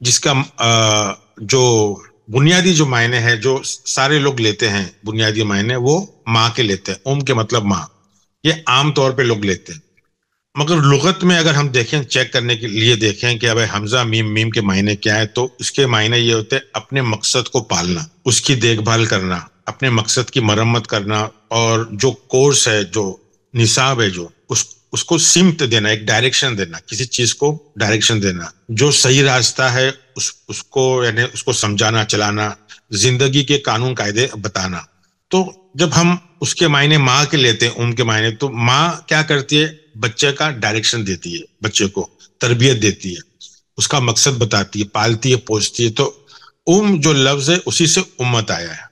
جس کا جو بنیادی جو معنی ہے جو سارے لوگ لیتے ہیں بنیادی معنی وہ ماں کے لیتے ہیں، کے مطلب ماں، یہ عام طور پہ لوگ لیتے ہیں. مگر لغت میں اگر ہم دیکھیں، چیک کرنے کے لیے دیکھیں کہ اب حمزہ میم میم کے معنی کیا ہے، تو اس کے معنی یہ ہوتے ہیں اپنے مقصد کو پالنا، اس کی دیکھ بھال کرنا، اپنے مقصد کی مرمت کرنا، اور جو کورس ہے، جو نصاب ہے، جو اس کو سمت دینا، ایک ڈائریکشن دینا، کسی چیز کو ڈائریکشن دینا، جو صحیح راستہ ہے اس کو یعنی اس کو سمجھانا، چلانا، زندگی کے قانون قاعدے بتانا. تو جب ہم اس کے معنی ماں کے لیتے ہیں، کے معنی، تو ماں کیا کرتی ہے؟ بچے کا ڈائریکشن دیتی ہے، بچے کو تربیت دیتی ہے، اس کا مقصد بتاتی ہے، پالتی ہے، پوچھتی ہے. تو جو لفظ ہے اسی سے امت آیا ہے.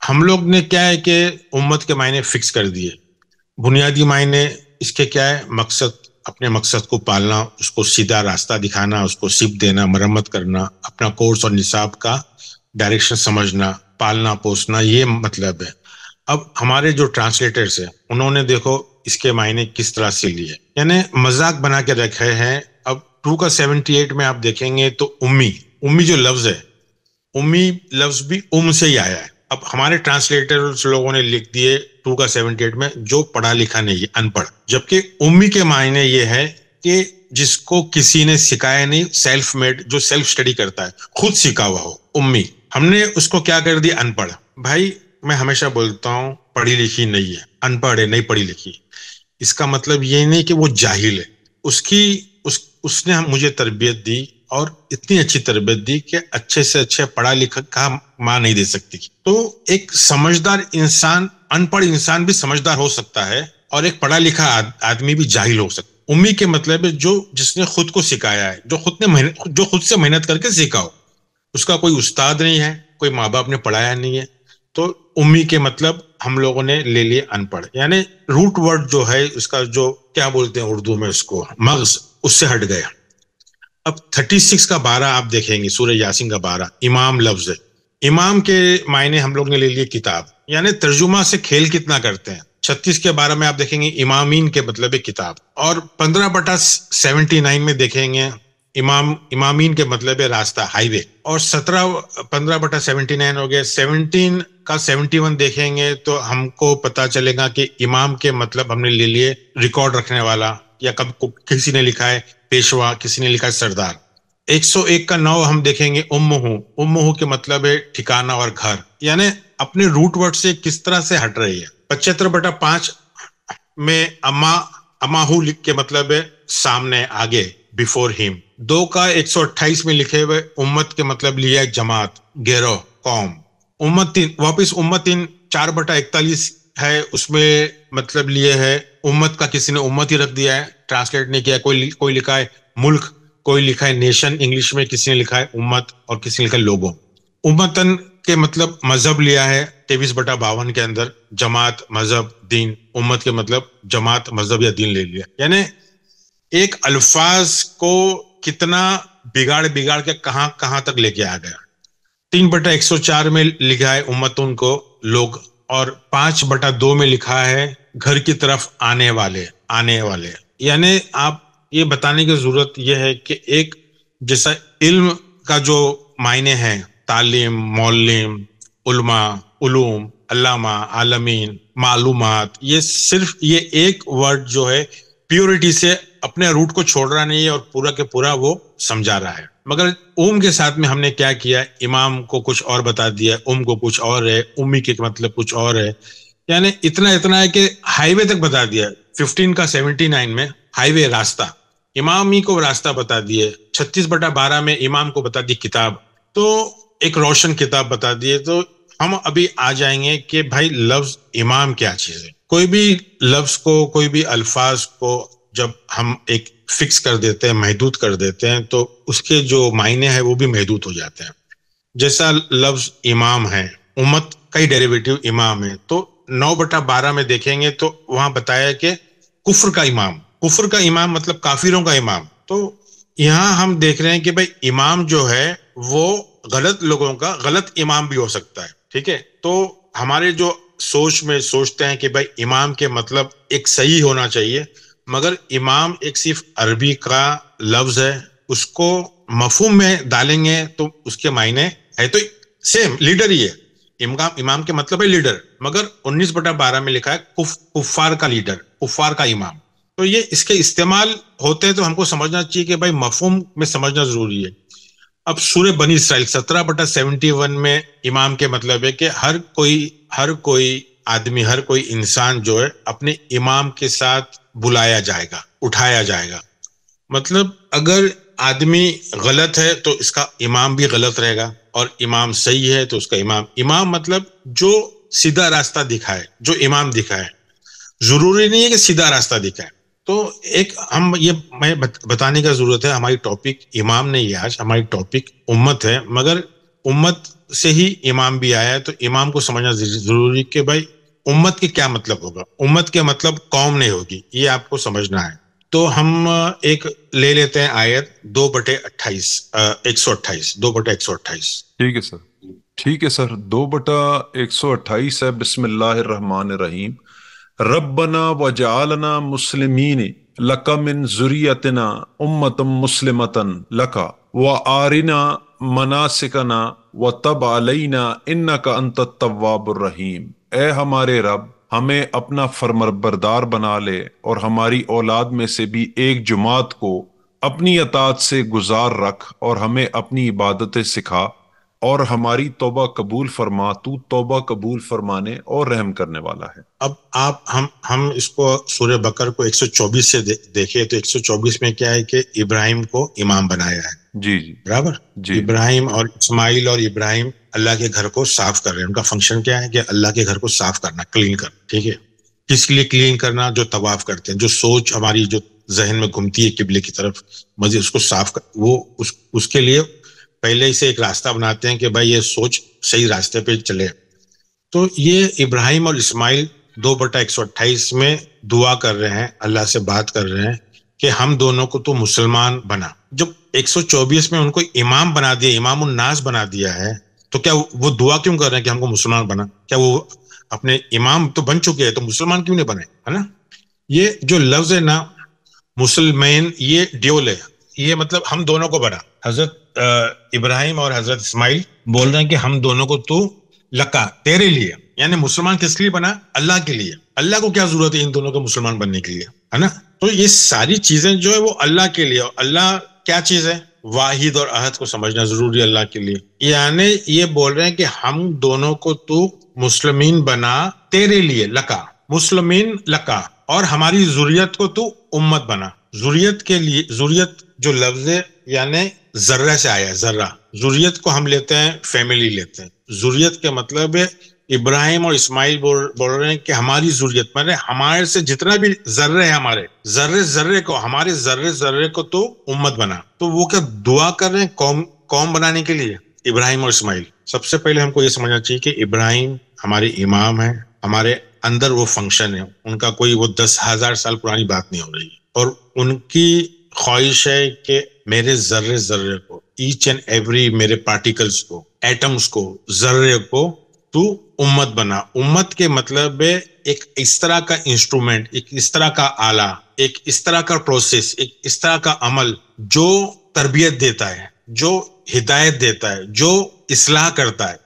ہم لوگ نے کیا ہے کہ امت کے معنی فکس کر دیے. بنیادی معنی اس کے کیا ہے؟ مقصد، اپنے مقصد کو پالنا، اس کو سیدھا راستہ دکھانا، اس کو سمت دینا، مرمت کرنا، اپنا کورس اور نصاب کا ڈائریکشن سمجھنا، پالنا پوسنا، یہ مطلب ہے. اب ہمارے جو ٹرانسلیٹرز ہیں انہوں نے دیکھو اس کے معنی کس طرح سے لیے، یعنی مذاق بنا کے رکھے ہیں. اب 2 کا 78 میں آپ دیکھیں گے تو امی جو لفظ ہے، امی لفظ بھی سے ہی آیا ہے. اب ہمارے ٹرانسلیٹر لوگوں نے لکھ دیے 2 کا 78 میں جو پڑھا لکھا نہیں ہے، ان پڑھ. جبکہ امی کے معنی یہ ہے کہ جس کو کسی نے سکھایا نہیں، سیلف میڈ، جو سیلف اسٹڈی کرتا ہے، خود سیکھا ہوا ہو، امی. ہم نے اس کو کیا کر دیا؟ ان پڑھ. بھائی میں ہمیشہ بولتا ہوں پڑھی لکھی نہیں ہے، ان پڑھ ہے، نہیں پڑھی لکھی. اس کا مطلب یہ نہیں کہ وہ جاہل ہے. اس نے مجھے تربیت دی، اور اتنی اچھی تربیت دی کہ اچھے سے اچھے پڑھا لکھا کا ماں نہیں دے سکتی. تو ایک سمجھدار انسان، ان پڑھ انسان بھی سمجھدار ہو سکتا ہے، اور ایک پڑھا لکھا آدمی بھی جاہل ہو سکتا ہے. امی کے مطلب ہے جس نے خود کو سکھایا ہے، جو خود سے محنت کر کے سیکھا ہو. اس کا کوئی استاد نہیں ہے، کوئی ماں باپ نے پڑھایا نہیں ہے. تو امی کے مطلب ہم لوگوں نے لے لیے ان پڑھ. یعنی روٹ ورڈ جو ہے اس کا، جو کیا بولتے ہیں اردو میں اس کو، مغز، اس سے ہٹ گیا. اب 36 کا 12 آپ دیکھیں گے، سورہ یاسین کا 12، امام لفظ ہے. امام کے معنی ہم لوگ نے لے لیے کتاب، یعنی ترجمہ سے کھیل کتنا کرتے ہیں. 36 کے 12 میں آپ دیکھیں گے امامین کے مطلب ہے کتاب. اور 15/79 میں دیکھیں گے امامین کے مطلب ہے راستہ، ہائی وے. اور 15/79 ہو گیا. 17 کا 71 دیکھیں گے تو ہم کو پتا چلے گا کہ امام کے مطلب ہم نے لے لیے ریکارڈ رکھنے والا، یا کسی نے لکھا ہے پیشوا، کسی نے لکھا ہے سردار. 101 کا 9 ہم دیکھیں گے امہو کے مطلب ہے ٹھکانہ اور گھر. یعنی اپنے روٹ ورڈ سے کس طرح سے ہٹ رہی ہے. 75/5 میں اماہو لکھ کے مطلب ہے سامنے، آگے، بیفور ہیم. 2 کا 128 میں لکھے ہوئے امت کے مطلب لیا ہے جماعت، گروہ، قوم. امت 3 واپس، امت 3 4/41 ہے، اس میں مطلب لیے ہے امت کا، کسی نے امت ہی رکھ دیا ہے، ٹرانسلیٹ نہیں کیا. کوئی لکھا ہے ملک، کوئی لکھا ہے نیشن انگلش میں، کسی نے لکھا ہے امت، اور کسی نے لکھا ہے لوگوں. امتن کے مطلب مذہب لیا ہے 23/52 کے اندر، جماعت، مذہب، دین. امت کے مطلب جماعت، مذہب یا دین لے لیا. یعنی ایک الفاظ کو کتنا بگاڑ کے کہاں تک لے کے آ گیا. 3/104 میں لکھا ہے امتن کو لوگ، اور 5/2 میں لکھا ہے گھر کی طرف آنے والے. یعنی آپ یہ بتانے کی ضرورت یہ ہے کہ ایک جیسا علم کا جو معنی ہے، تعلیم، معلم، علماء، علوم، علامہ، عالمین، معلومات، یہ صرف یہ ایک ورڈ جو ہے پیورٹی سے اپنے روٹ کو چھوڑ رہا نہیں ہے، اور پورا کے پورا وہ سمجھا رہا ہے. مگر کے ساتھ میں ہم نے کیا کیا، امام کو کچھ اور بتا دیا، کو کچھ اور ہے، امی کے مطلب کچھ اور ہے. یعنی اتنا ہے کہ ہائی وے تک بتا دیا. 15 کا 79 میں ہائی وے، راستہ، امامی کو راستہ بتا دیے. 36/12 میں امام کو بتا دی کتاب، تو ایک روشن کتاب بتا دیے. تو ہم ابھی آ جائیں گے کہ بھائی لفظ امام کیا چیز ہے. کوئی بھی لفظ کو، کوئی بھی الفاظ کو جب ہم ایک فکس کر دیتے ہیں، محدود کر دیتے ہیں، تو اس کے جو معنی ہے وہ بھی محدود ہو جاتے ہیں. جیسا لفظ امام ہے، امت کئی ڈیریویٹو امام ہے. تو 9/12 میں دیکھیں گے تو وہاں بتایا کہ کفر کا امام مطلب کافروں کا امام. تو یہاں ہم دیکھ رہے ہیں کہ بھائی امام جو ہے وہ غلط لوگوں کا غلط امام بھی ہو سکتا ہے. ٹھیک ہے. تو ہمارے جو سوچ میں سوچتے ہیں کہ بھائی امام کے مطلب ایک صحیح ہونا چاہیے، مگر امام ایک صرف عربی کا لفظ ہے، اس کو مفہوم میں ڈالیں گے تو اس کے معنی ہے تو سیم لیڈر ہی ہے. امام کے مطلب ہے لیڈر, مگر 19/12 میں لکھا ہے کفار کا لیڈر, کفار کا امام. تو یہ اس کے استعمال ہوتے ہیں تو ہم کو سمجھنا چاہیے کہ بھائی مفہوم میں سمجھنا ضروری ہے. اب سورہ بنی اسرائیل 17/71 میں امام کے مطلب ہے کہ ہر کوئی آدمی, ہر کوئی انسان جو ہے اپنے امام کے ساتھ بلایا جائے گا, اٹھایا جائے گا. مطلب اگر آدمی غلط ہے تو اس کا امام بھی غلط رہے گا, اور امام صحیح ہے تو اس کا امام مطلب جو سیدھا راستہ دکھائے, جو امام دکھائے. ضروری نہیں ہے کہ سیدھا راستہ دکھائے. تو ایک میں بتانے کا ضرورت ہے, ہماری ٹاپک امام نہیں ہے آج, ہماری ٹاپک امت ہے, مگر امت سے ہی امام بھی آیا ہے. تو امام کو سمجھنا ضروری کہ بھائی امت کے کیا مطلب ہوگا. امت کے مطلب قوم نہیں ہوگی, یہ آپ کو سمجھنا ہے. تو ہم ایک لے لیتے ہیں آیت 2/28, 128, 2/128. ٹھیک ہے سر, ٹھیک ہے سر. 2/128 ہے. بسم اللہ الرحمن الرحیم. ربنا وجعلنا مسلمین لک من ذریتنا امۃ مسلمۃ لک وارنا مناسکنا وتب علینا انک انت التواب الرحیم. اے ہمارے رب, ہمیں اپنا فرمانبردار بنا لے اور ہماری اولاد میں سے بھی ایک جماعت کو اپنی اطاعت سے گزار رکھ, اور ہمیں اپنی عبادتیں سکھا, اور ہماری توبہ قبول فرما. تو توبہ قبول فرمانے اور رحم کرنے والا ہے. اب ہم اس کو سورہ بقر کو 124 سے دیکھیں تو 124 میں کیا ہے کہ ابراہیم کو امام بنایا ہے. جی جی برابر. جی. ابراہیم اور اسماعیل اور ابراہیم اللہ کے گھر کو صاف کر رہے ہیں. ان کا فنکشن کیا ہے کہ اللہ کے گھر کو صاف کرنا, کلین کرنا. ٹھیک ہے. کس کے لیے کلین کرنا؟ جو طواف کرتے ہیں, جو سوچ ہماری جو ذہن میں گھومتی ہے قبلے کی طرف, مزید اس کو صاف وہ اس کے لیے پہلے ہی سے ایک راستہ بناتے ہیں کہ بھائی یہ سوچ صحیح راستے پہ چلے. تو یہ ابراہیم اور اسماعیل 2/128 میں دعا کر رہے ہیں, اللہ سے بات کر رہے ہیں کہ ہم دونوں کو تو مسلمان بنا. جب 124 میں ان کو امام بنا دیا, امام الناس بنا دیا ہے, تو کیا وہ دعا کیوں کر رہے ہیں کہ ہم کو مسلمان بنا؟ کیا وہ اپنے امام تو بن چکے ہیں, تو مسلمان کیوں نہیں بنے, ہے نا؟ یہ جو لفظ ہے نا مسلمین, یہ ڈیول ہے. یہ مطلب ہم دونوں کو بنا. حضرت ابراہیم اور حضرت اسماعیل بول رہے ہیں کہ ہم دونوں کو تو لکا, تیرے لیے. یعنی مسلمان کس لیے بنا؟ اللہ کے لیے. اللہ کو کیا ضرورت ہے ان دونوں کو مسلمان بننے کے لیے, ہے نا؟ تو یہ ساری چیزیں جو ہے وہ اللہ کے لیے. اللہ کیا چیز ہے؟ واحد اور احد کو سمجھنا ضروری ہے اللہ کے لیے. یعنی یہ بول رہے ہیں کہ ہم دونوں کو تو مسلمین بنا تیرے لیے, لکا مسلمین لکا, اور ہماری ذریت کو تو امت بنا. ذریت کے لیے, ذریت جو لفظ ہے یعنی ذرہ سے آیا ہے, ذرہ. ذریت کو ہم لیتے ہیں فیملی لیتے ہیں. ذریت کے مطلب ہے ابراہیم اور اسماعیل بول رہے ہیں کہ ہماری ذریت, مطلب ہمارے سے جتنا بھی ذرے ہیں, ہمارے ذرے کو, ہمارے ذرے کو تو امت بنا. تو وہ کیا دعا کر رہے ہیں قوم بنانے کے لیے, ابراہیم اور اسماعیل. سب سے پہلے ہم کو یہ سمجھنا چاہیے کہ ابراہیم ہمارے امام ہیں, ہمارے اندر وہ فنکشن ہے. ان کا کوئی وہ 10,000 سال پرانی بات نہیں ہو رہی, اور ان کی خواہش ہے کہ میرے ذرے کو, ایچ اینڈ ایوری, میرے پارٹیکلز کو, ایٹمز کو, ذرے کو تو امت بنا. امت کے مطلب ہے ایک اس طرح کا انسٹرومنٹ, ایک اس طرح کا آلہ, ایک اس طرح کا پروسیس, ایک اس طرح کا عمل جو تربیت دیتا ہے, جو ہدایت دیتا ہے, جو اصلاح کرتا ہے.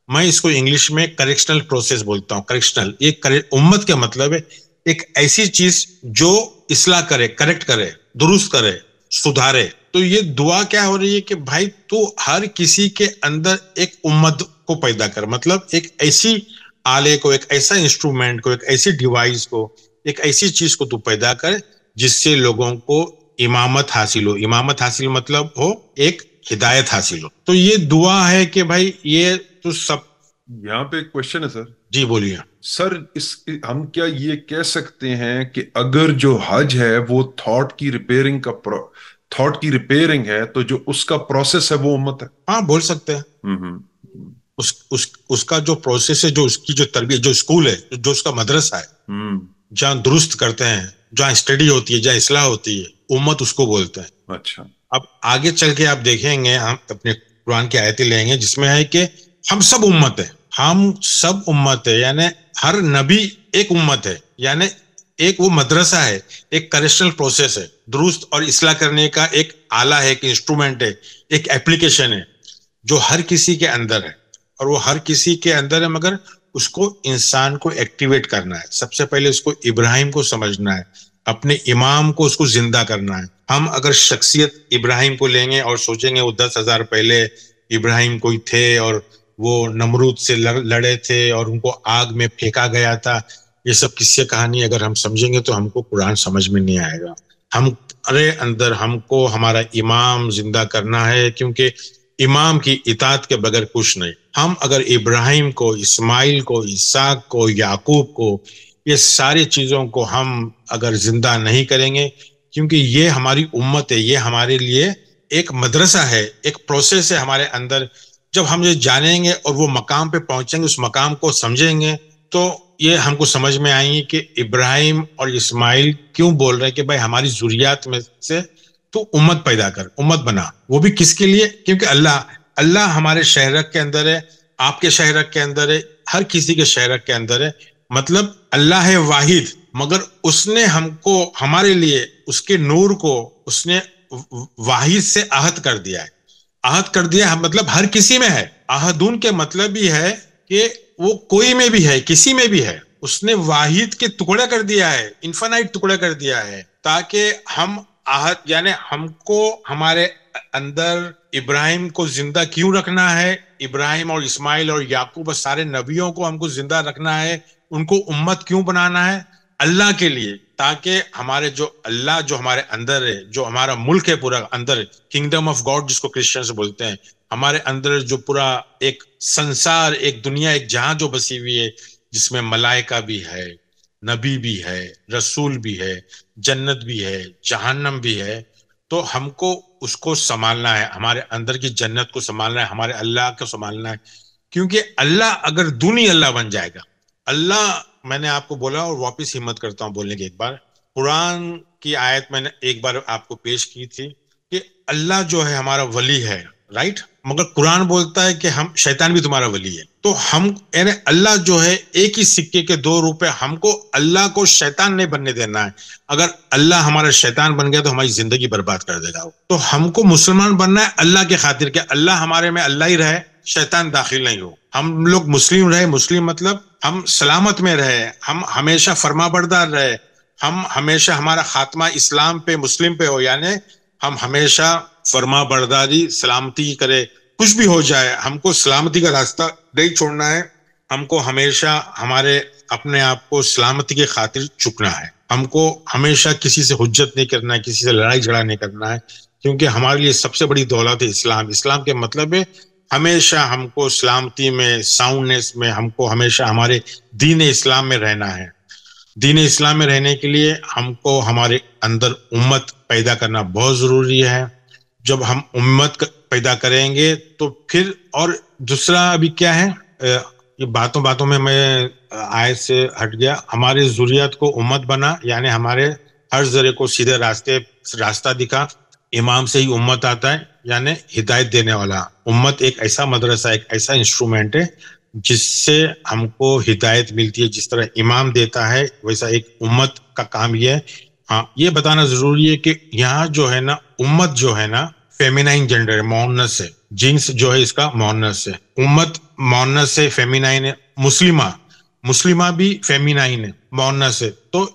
میں اس کو انگلش میں کریکشنل پروسیس بولتا ہوں. کریکشنل, یہ امت کا مطلب ہے ایک ایسی چیز جو اصلاح کرے, کریکٹ کرے, درست کرے, سدھارے. تو یہ دعا کیا ہو رہی ہے کہ بھائی تو ہر کسی کے اندر ایک امت کو پیدا کر. مطلب ایک ایسی آلے کو, ایک ایسا انسٹرومنٹ کو, ایک ایسی ڈیوائس کو, ایک ایسی چیز کو تو پیدا کر جس سے لوگوں کو امامت حاصل ہو. امامت حاصل مطلب ہو ایک ہدایت حاصل ہو. تو یہ دعا ہے کہ بھائی یہ تو سب. یہاں پہ ایک کوشچن ہے سر. جی بولیے سر. ہم کیا یہ کہہ سکتے ہیں کہ اگر جو حج ہے وہ تھاٹ کی ریپیئرنگ ہے, تو جو اس کا پروسیس ہے وہ امت ہے؟ ہاں بول سکتے ہیں. اس کا جو پروسیس ہے, جو اس کی جو تربیت, جو اسکول ہے, جو اس کا مدرسہ ہے, جہاں درست کرتے ہیں, جہاں اسٹڈی ہوتی ہے, جہاں اصلاح ہوتی ہے, امت اس کو بولتے ہیں. اچھا. اب آگے چل کے آپ دیکھیں گے, ہم اپنے قرآن کی آیتیں لیں گے جس میں ہے کہ ہم سب امت ہے, ہم سب امت ہے. یعنی ہر نبی ایک امت ہے, یعنی ایک وہ مدرسہ ہے, ایک کریکشنل پروسیس ہے, درست اور اصلاح کرنے کا ایک آلہ ہے, ایک انسٹرومنٹ ہے, ایک ایپلیکیشن ہے جو ہر کسی کے اندر ہے، اور وہ ہر کسی کے اندر ہے، مگر اس کو انسان کو ایکٹیویٹ کرنا ہے. سب سے پہلے اس کو ابراہیم کو سمجھنا ہے، اپنے امام کو اس کو زندہ کرنا ہے. ہم اگر شخصیت ابراہیم کو لیں گے اور سوچیں گے وہ 10,000 پہلے ابراہیم کوئی تھے اور وہ نمرود سے لڑے تھے اور ان کو آگ میں پھینکا گیا تھا، یہ سب قصے کہانی اگر ہم سمجھیں گے تو ہم کو قرآن سمجھ میں نہیں آئے گا. ہمارے اندر ہم کو ہمارا امام زندہ کرنا ہے، کیونکہ امام کی اطاعت کے بغیر کچھ نہیں. ہم اگر ابراہیم کو، اسماعیل کو، اسحاق کو، یعقوب کو، یہ ساری چیزوں کو ہم اگر زندہ نہیں کریں گے، کیونکہ یہ ہماری امت ہے، یہ ہمارے لیے ایک مدرسہ ہے، ایک پروسیس ہے ہمارے اندر. جب ہم یہ جانیں گے اور وہ مقام پہ پہنچیں گے، اس مقام کو سمجھیں گے، تو یہ ہم کو سمجھ میں آئیں گی کہ ابراہیم اور اسماعیل کیوں بول رہے کہ بھائی ہماری ذریات میں سے تو امت پیدا کر، امت بنا. وہ بھی کس کے لیے؟ کیونکہ اللہ ہمارے شہرک کے اندر ہے، آپ کے شہرک کے اندر ہے، ہر کسی کے شہرک کے اندر ہے. مطلب اللہ ہے واحد، مگر اس نے ہم کو، ہمارے لیے اس کے نور کو اس نے واحد سے عہد کر دیا ہے. عہد کر دیا مطلب ہر کسی میں ہے. عہدون کے مطلب بھی ہے کہ وہ کوئی میں بھی ہے، کسی میں بھی ہے. اس نے واحد کے ٹکڑے کر دیا ہے، انفینائٹ ٹکڑے کر دیا ہے، تاکہ ہم عہد، یعنی ہم کو ہمارے اندر ابراہیم کو زندہ کیوں رکھنا ہے، ابراہیم اور اسماعیل اور یعقوب اور سارے نبیوں کو ہم کو زندہ رکھنا ہے، ان کو امت کیوں بنانا ہے؟ اللہ کے لیے، تاکہ ہمارے جو اللہ جو ہمارے اندر ہے، جو ہمارا ملک ہے پورا اندر، کنگڈم آف گاڈ جس کو کرسچنز بولتے ہیں، ہمارے اندر جو پورا ایک سنسار، ایک دنیا، ایک جہاں جو بسی ہوئی ہے، جس میں ملائکہ بھی ہے، نبی بھی ہے، رسول بھی ہے، جنت بھی ہے، جہنم بھی ہے. تو ہم کو اس کو سنبھالنا ہے، ہمارے اندر کی جنت کو سنبھالنا ہے، ہمارے اللہ کو سنبھالنا ہے. کیونکہ اللہ اگر دونی اللہ بن جائے گا، اللہ، میں نے آپ کو بولا اور واپس ہمت کرتا ہوں بولنے کی، ایک بار قرآن کی آیت میں نے ایک بار آپ کو پیش کی تھی کہ اللہ جو ہے ہمارا ولی ہے، رائٹ، مگر قرآن بولتا ہے کہ ہم، شیطان بھی تمہارا ولی ہے. تو ہم، یعنی اللہ جو ہے ایک ہی سکے کے دو روپ ہے. ہم کو اللہ کو شیطان نہیں بننے دینا ہے. اگر اللہ ہمارا شیطان بن گیا تو ہماری زندگی برباد کر دے گا. تو ہم کو مسلمان بننا ہے اللہ کے خاطر، کہ اللہ ہمارے میں اللہ ہی رہے، شیطان داخل نہیں ہو. ہم لوگ مسلم رہے، مسلم مطلب ہم سلامت میں رہے، ہم ہمیشہ فرما بردار رہے، ہم ہمیشہ ہمارا خاتمہ اسلام پہ، مسلم پہ ہو، یعنی ہم ہمیشہ فرما برداری، سلامتی کرے. کچھ بھی ہو جائے ہم کو سلامتی کا راستہ نہیں چھوڑنا ہے. ہم کو ہمیشہ ہمارے اپنے آپ کو سلامتی کی خاطر چکنا ہے. ہم کو ہمیشہ کسی سے حجت نہیں کرنا ہے، کسی سے لڑائی جھگڑا نہیں کرنا ہے، کیونکہ ہمارے لیے سب سے بڑی دولت ہے اسلام. اسلام کے مطلب ہے ہمیشہ ہم کو سلامتی میں، ساؤنڈنس میں، ہم کو ہمیشہ ہمارے دین اسلام میں رہنا ہے. دین اسلام میں رہنے کے لیے ہم کو ہمارے اندر امت پیدا کرنا بہت ضروری ہے. جب ہم امت پیدا کریں گے تو پھر، اور دوسرا ابھی کیا ہے، یہ باتوں باتوں میں آیت سے ہٹ گیا. ہمارے ذریات کو امت بنا، یعنی ہمارے ہر ذرے کو سیدھے راستہ دکھا. امام سے ہی امت آتا ہے، یعنی ہدایت دینے والا. امت ایک ایسا مدرسہ، ایک ایسا انسٹرومنٹ ہے جس سے ہم کو ہدایت ملتی ہے. جس طرح امام دیتا ہے، ویسا ایک امت کا کام یہ ہے. ہاں، یہ بتانا ضروری ہے کہ یہاں جو ہے نا، امت جو ہے نا فیمینائن جینڈر ہے، مؤنث ہے، جنس جو ہے اس کا مؤنث ہے. امت مؤنث ہے، فیمینائن ہے. مسلمہ بھی فیمینائن ہے، مؤنث ہے. تو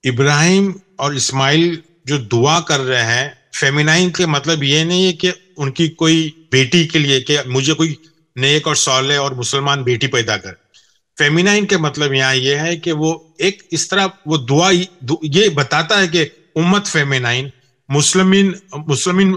ابراہیم اور اسماعیل جو دعا کر رہے ہیں، فیمینائن کے مطلب یہ نہیں ہے کہ ان کی کوئی بیٹی کے لیے کہ مجھے کوئی نیک اور صالح اور مسلمان بیٹی پیدا کر. فیمینائن کے مطلب یہاں یہ ہے کہ وہ ایک اس طرح وہ دعا یہ بتاتا ہے کہ امت فیمینائن، مسلمین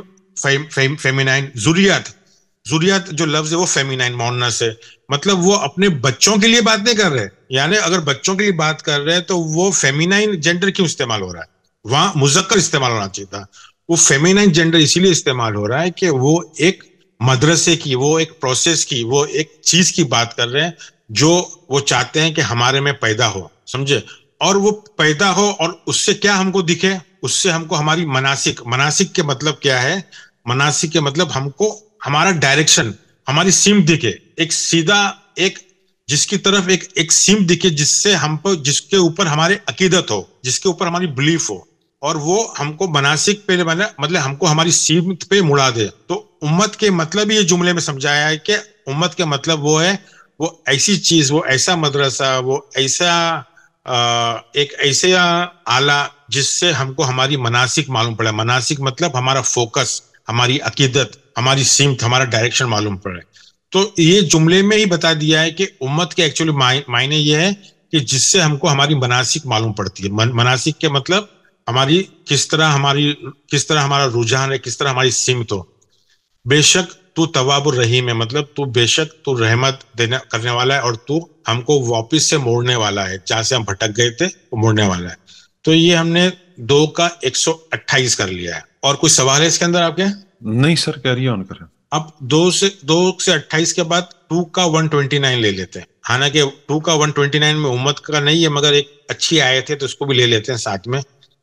فیمینائن، ذریات جو لفظ ہے وہ فیمینائن، مؤنث ہے. مطلب وہ اپنے بچوں کے لیے بات نہیں کر رہے، یعنی اگر بچوں کے لیے بات کر رہے ہیں تو وہ فیمینائن جینڈر کیوں استعمال ہو رہا ہے؟ وہاں مذکر استعمال ہونا چاہیے تھا. وہ فیمینائن جینڈر اسی لیے استعمال ہو رہا ہے کہ وہ ایک مدرسے کی، وہ ایک پروسیس کی، وہ ایک چیز کی بات کر رہے ہیں جو وہ چاہتے ہیں کہ ہمارے میں پیدا ہو، سمجھے؟ اور وہ پیدا ہو، اور اس سے کیا ہم کو دکھے؟ اس سے ہم کو ہماری مناسک کے مطلب کیا ہے؟ مناسک کے مطلب ہم کو ہمارا ڈائریکشن، ہماری سمت دکھے، ایک سیدھا، ایک جس کی طرف ایک سمت دکھے، جس سے ہم کو، جس کے اوپر ہمارے عقیدت ہو، جس کے اوپر ہماری بلیف ہو. اور وہ ہم کو مناسک پہ مطلب ہم کو ہماری سمت پہ مڑا دے. تو امت کے مطلب یہ جملے میں سمجھایا ہے کہ امت کے مطلب وہ ہے وہ ایسی چیز, وہ ایسا مدرسہ, وہ ایسا ایک ایسے آلہ جس سے ہم کو ہماری مناسک معلوم پڑے. مناسک مطلب ہمارا فوکس, ہماری عقیدت, ہماری سمت, ہمارا ڈائریکشن معلوم پڑے. تو یہ جملے میں ہی بتا دیا ہے کہ امت کے ایکچولی معنی یہ ہے کہ جس سے ہم کو ہماری مناسک معلوم پڑتی ہے. مناسک کے مطلب ہماری کس طرح ہمارا رجحان ہے, کس طرح ہماری سمت ہو. بے شک تو تواب الرحیم ہے, مطلب تو بے شک تو رحمت دینے کرنے والا ہے اور تو ہم کو واپس سے موڑنے والا ہے, جہاں سے ہم بھٹک گئے تھے وہ موڑنے والا ہے. تو یہ ہم نے 2 کا 128 کر لیا ہے. اور کوئی سوال ہے اس کے اندر آپ کے؟ نہیں سر, کیری آن کریں. اب 2 سے 28 کے بعد 2 کا 129 لے لیتے ہیں. حالانکہ 2 کا 129 میں امت کا نہیں ہے, مگر ایک اچھی آیت ہے تو اس کو بھی لے لیتے ہیں ساتھ میں,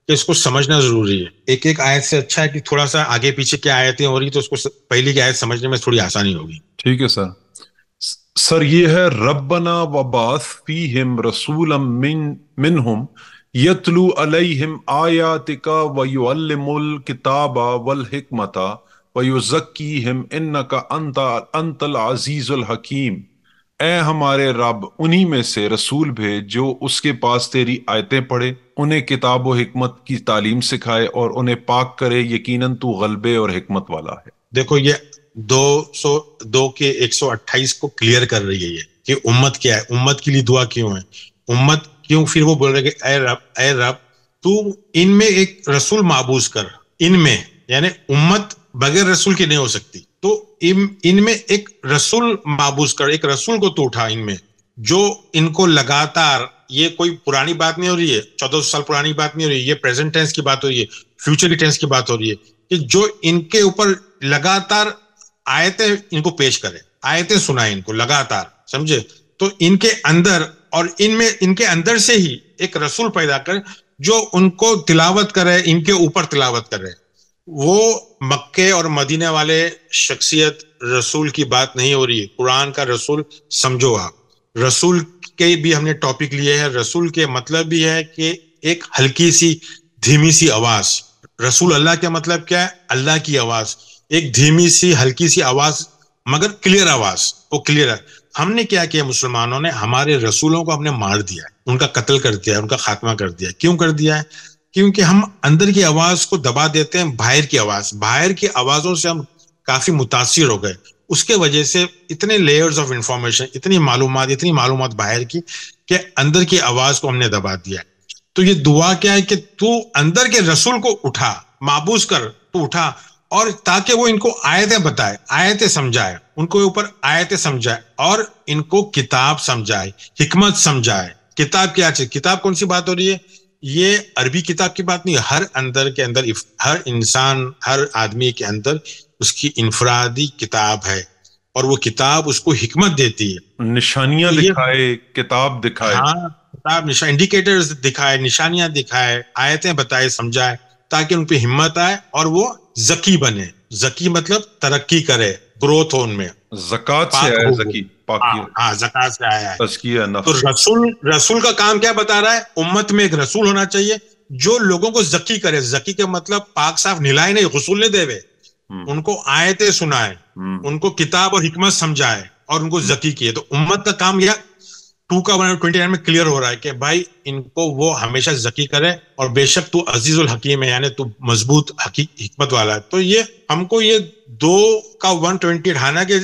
کہ اس کو سمجھنا ضروری ہے. ایک ایک آیت سے اچھا ہے کہ تھوڑا سا آگے پیچھے کیا آیتیں ہو رہی تو اس کو پہلی کی آیت سمجھنے میں تھوڑی آسانی ہوگی. ٹھیک ہے سر. سر یہ ہے ربنا وبعث فیہم رسولا منہم یتلو علیہم آیاتک ویعلم الکتاب والحکمت ویزکیہم انک انت العزیز الحکیم. اے ہمارے رب, انہی میں سے رسول بھیج جو اس کے پاس تیری آیتیں پڑھے, انہیں کتاب و حکمت کی تعلیم سکھائے اور انہیں پاک کرے, یقیناً تو غلبے اور حکمت والا ہے. دیکھو یہ 202 کے 128 کو کلیئر کر رہی ہے یہ کہ امت کیا ہے, امت کے لیے دعا کیوں ہے, امت کیوں. پھر وہ بول رہے کہ اے رب تو ان میں ایک رسول معبوس کر, ان میں یعنی امت بغیر رسول کی نہیں ہو سکتی, تو ان میں ایک رسول معبوس کر, ایک رسول کو تو اٹھا ان میں, جو ان کو لگاتار, یہ کوئی پرانی بات نہیں ہو رہی ہے, 1400 سال پرانی بات نہیں ہو رہی ہے, یہ پریزنٹ ٹینس کی بات ہو رہی ہے, فیوچر کی ٹینس کی بات ہو رہی ہے, کہ جو ان کے اوپر لگاتار آیتیں ان کو پیش کرے, آیتیں سنائیں ان کو لگاتار, سمجھے. تو ان کے اندر اور ان کے اندر سے ہی ایک رسول پیدا کر جو ان کو تلاوت کرے, ان کے اوپر تلاوت کرے. وہ مکے اور مدینے والے شخصیت رسول کی بات نہیں ہو رہی ہے, قرآن کا رسول سمجھو آپ. رسول کے بھی ہم نے ٹاپک لیے ہے. رسول کے مطلب بھی ہے کہ ایک ہلکی سی دھیمی سی آواز. رسول اللہ کا مطلب کیا ہے؟ اللہ کی آواز, ایک دھیمی سی ہلکی سی آواز مگر کلیئر آواز, وہ کلیئر ہے. ہم نے کیا کیا مسلمانوں نے, ہمارے رسولوں کو ہم نے مار دیا, ان کا قتل کر دیا, ان کا خاتمہ کر دیا. کیوں کر دیا ہے؟ کیونکہ ہم اندر کی آواز کو دبا دیتے ہیں باہر کی آواز, باہر کی آوازوں سے ہم کافی متاثر ہو گئے. اس کے وجہ سے اتنے لیئرز آف انفارمیشن, اتنی معلومات باہر کی, کہ اندر کی آواز کو ہم نے دبا دیا. تو یہ دعا کیا ہے کہ تو اندر کے رسول کو اٹھا, معبوس کر, تو اٹھا, اور تاکہ وہ ان کو آیتیں بتائے, آیتیں سمجھائے, ان کو اوپر آیتیں سمجھائے, اور ان کو کتاب سمجھائے, حکمت سمجھائے. کتاب کیا چیز, کتاب کون سی بات ہو رہی ہے؟ یہ عربی کتاب کی بات نہیں, ہر اندر کے اندر, ہر انسان, ہر آدمی کے اندر اس کی انفرادی کتاب ہے, اور وہ کتاب اس کو حکمت دیتی ہے, نشانیاں دکھائے, کتاب دکھائے. ہاں, کتاب انڈیکیٹرز دکھائے, نشانیاں دکھائے, آیتیں بتائے, سمجھائے, تاکہ ان پہ ہمت آئے اور وہ ذکی بنے. ذکی مطلب ترقی کرے, گروتھ ہو ان میں. زکات سے آیا زکی, پاکی, ہاں زکات سے آیا ہے. تزکیہ تو نفس. رسول کا کام کیا بتا رہا ہے؟ امت میں ایک رسول ہونا چاہیے جو لوگوں کو ذکی کرے. ذکی کا مطلب پاک صاف نہلائے نہیں, غسل نہیں دے وے, ان کو آیتیں سنائے, ان کو کتاب اور حکمت سمجھائے, اور ان کو ذکی کیے. تو امت کا کام یہ 2 کا 129 میں کلیئر ہو رہا ہے کہ بھائی ان کو وہ ہمیشہ ذکی کرے, اور بے شک تو عزیز الحکیم ہے, یعنی تو مضبوط حکمت والا ہے. تو یہ ہم کو یہ 2 کا 120 اٹھانا, کہ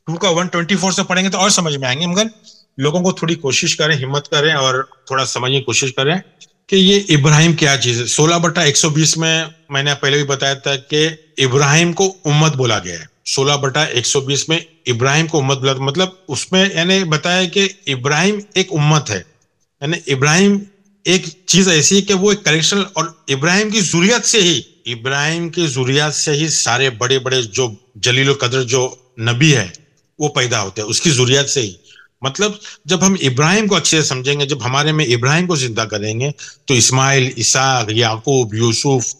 2 کا 124 سے پڑھیں گے تو اور سمجھ میں آئیں گے, مگر لوگوں کو تھوڑی کوشش کریں, ہمت کریں, اور تھوڑا سمجھنے کی کوشش کریں کہ یہ ابراہیم کیا چیز ہے. 16/120 میں نے پہلے بھی بتایا تھا کہ ابراہیم کو امت بولا گیا ہے. 16/120 میں ابراہیم کو امت بولا, مطلب اس میں یعنی بتایا کہ ابراہیم ایک امت ہے, یعنی ابراہیم ایک چیز ایسی ہے کہ وہ ایک کلیکشن, اور ابراہیم کی ذریات سے ہی سارے بڑے بڑے جو جلیل القدر جو نبی ہے وہ پیدا ہوتے ہیں, اس کی ذریات سے ہی. مطلب جب ہم ابراہیم کو اچھے سے سمجھیں گے, جب ہمارے میں ابراہیم کو زندہ کریں گے, تو اسماعیل, اسحاق, یعقوب, یوسف,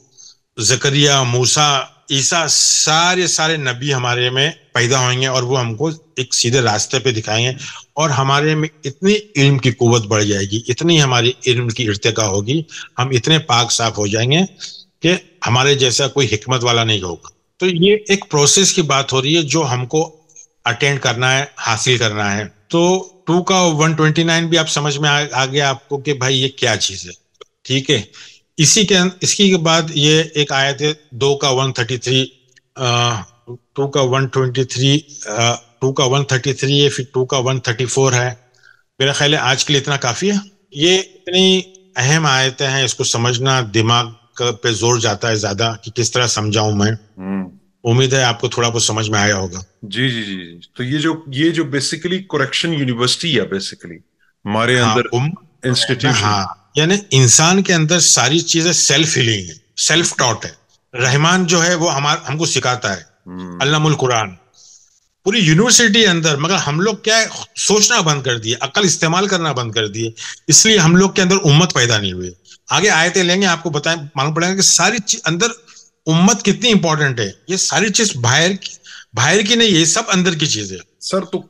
زکریا, موسیٰ, عیسیٰ سارے سارے نبی ہمارے میں پیدا ہوئیں گے اور وہ ہم کو ایک سیدھے راستے پہ دکھائیں گے، اور ہمارے میں اتنی علم کی قوت بڑھ جائے گی، اتنی ہماری علم کی ارتقا ہوگی، ہم اتنے پاک صاف ہو جائیں گے کہ ہمارے جیسا کوئی حکمت والا نہیں ہوگا۔ تو یہ ایک پروسیس کی بات ہو رہی ہے جو ہم کو اٹینڈ کرنا ہے، حاصل کرنا ہے۔ تو 2 کا 129 بھی آپ سمجھ میں آ گیا آپ کو کہ بھائی یہ کیا چیز ہے، ٹھیک ہے۔ اس کی بعد یہ ایک آیت ہے 2 کا 133، 2 کا 123، 2 کا 133 ہے، پھر 2 کا 134 ہے۔ میرا خیال ہے آج کے لیے اتنا کافی ہے۔ یہ اتنی اہم آیتیں ہیں، اس کو سمجھنا دماغ پہ زور جاتا ہے زیادہ کہ کس طرح سمجھاؤں میں۔ امید ہے آپ کو تھوڑا بہت سمجھ میں آیا ہوگا۔ جی جی جی جی۔ تو یہ جو بیسیکلی کریکشن یونیورسٹی ہے بیسیکلی ہمارے ہاں اندر انسٹیٹیوشن، ہاں، یعنی انسان کے اندر ساری چیزیں سیلف ہیلنگ ہے، سیلف ٹاٹ ہے۔ رحمان جو ہے وہ ہم کو سکھاتا ہے، علم القرآن پوری یونیورسٹی اندر، مگر ہم لوگ کیا ہے، سوچنا بند کر دیے، عقل استعمال کرنا بند کر دیے، اس لیے ہم لوگ کے اندر امت پیدا نہیں ہوئی۔ آگے آیتیں لیں گے، آپ کو بتائیں، معلوم پڑے گا کہ ساری چیز اندر امت کتنی امپورٹنٹ ہے۔ یہ ساری چیز باہر کی نہیں، یہ سب اندر کی چیز ہے۔ سر تو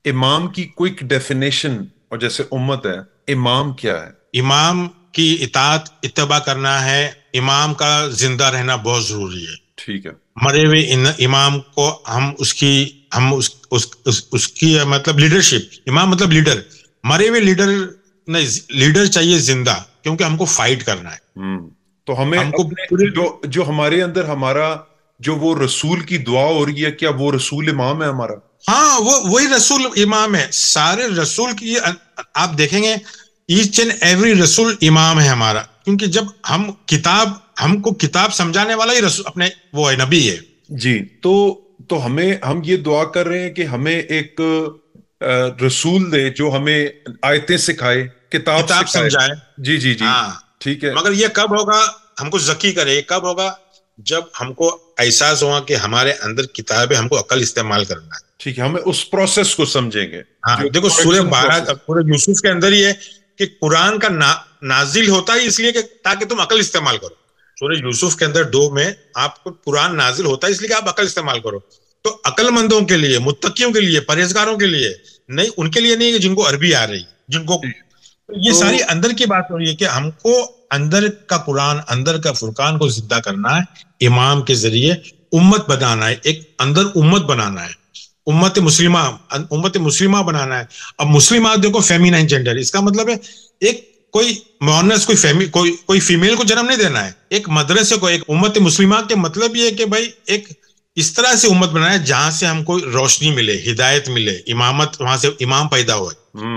امام کی کوئک ڈیفینیشن، اور جیسے امت ہے، امام کیا ہے؟ امام کی اطاعت اتباع کرنا ہے، امام کا زندہ رہنا بہت ضروری ہے۔ ٹھیک ہے۔ مرے ہوئے امام کو ہم اس کی مطلب لیڈرشپ، امام مطلب لیڈر، مرے ہوئے لیڈر نہیں، لیڈر چاہیے زندہ، کیونکہ ہم کو فائٹ کرنا ہے۔ تو ہمیں ہم کو جو ہمارے اندر ہمارا جو وہ رسول کی دعا ہو رہی ہے، کیا وہ رسول امام ہے ہمارا؟ ہاں، وہی رسول امام ہے۔ سارے رسول کی آپ دیکھیں گے، ایچ اینڈ ایوری رسول امام ہے ہمارا، کیونکہ جب ہم کو کتاب سمجھانے والا ہی رسول اپنے وہ ہے، نبی ہے۔ جی، تو ہم یہ دعا کر رہے ہیں کہ ہمیں ایک رسول دے جو ہمیں آیتیں سکھائے، کتاب سکھائے۔ سمجھائے۔ جی جی جی، ہاں، ٹھیک ہے۔ مگر یہ کب ہوگا؟ ہم کو ذکی کرے، یہ کب ہوگا؟ جب ہم کو احساس ہوا کہ ہمارے اندر کتاب ہے، ہم کو عقل استعمال کرنا ہے۔ ٹھیک ہے، ہمیں اس پروسیس کو سمجھیں گے۔ ہاں، دیکھو سورہ 12 سورہ یوسف کے اندر ہی ہے کہ قرآن کا نازل ہوتا ہے اس لیے کہ تاکہ تم عقل استعمال کرو۔ سورہ یوسف کے اندر 2 میں آپ کو قرآن نازل ہوتا ہے اس لیے کہ آپ عقل استعمال کرو۔ تو عقل مندوں کے لیے، متقیوں کے لیے، پرہیزگاروں کے لیے نہیں، ان کے لیے نہیں کہ جن کو عربی آ رہی، جن کو یہ ساری اندر کی بات ہو رہی ہے کہ ہم کو اندر کا قرآن، اندر کا فرقان کو زندہ کرنا ہے، امام کے ذریعے امت بنانا ہے، ایک اندر امت بنانا ہے، امت مسلمہ بنانا ہے۔ اب مسلمات دیکھو فیمینائن جینڈر، اس کا مطلب ہے ایک کوئی مؤنث کوئی فیمیل کو جنم نہیں دینا ہے، ایک مدرسے کو، ایک امت مسلمہ کے مطلب یہ ہے کہ بھائی ایک اس طرح سے امت بنانا ہے جہاں سے ہم کو روشنی ملے، ہدایت ملے، امامت، وہاں سے امام پیدا ہوئے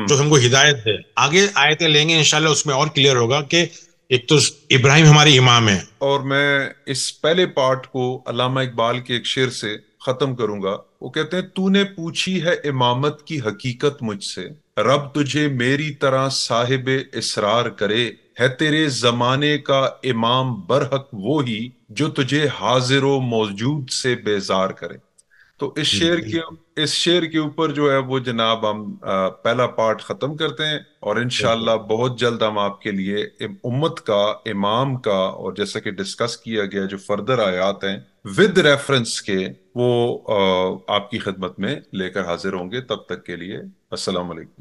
جو ہم کو ہدایت دے۔ آگے آیتیں لیں گے انشاءاللہ، اس میں اور کلیئر ہوگا کہ ایک تو ابراہیم ہمارے امام ہیں۔ اور میں اس پہلے پارٹ کو علامہ اقبال کے ایک شعر سے ختم کروں گا۔ وہ کہتے ہیں، تو نے پوچھی ہے امامت کی حقیقت مجھ سے، رب تجھے میری طرح صاحب اسرار کرے، ہے تیرے زمانے کا امام برحق وہی جو تجھے حاضر و موجود سے بیزار کرے۔ تو اس شعر کے اوپر جو ہے وہ جناب ہم پہلا پارٹ ختم کرتے ہیں، اور انشاءاللہ بہت جلد ہم آپ کے لیے امت کا، امام کا، اور جیسا کہ ڈسکس کیا گیا جو فردر آیات ہیں ود ریفرنس کے، وہ آپ کی خدمت میں لے کر حاضر ہوں گے۔ تب تک کے لیے السلام علیکم۔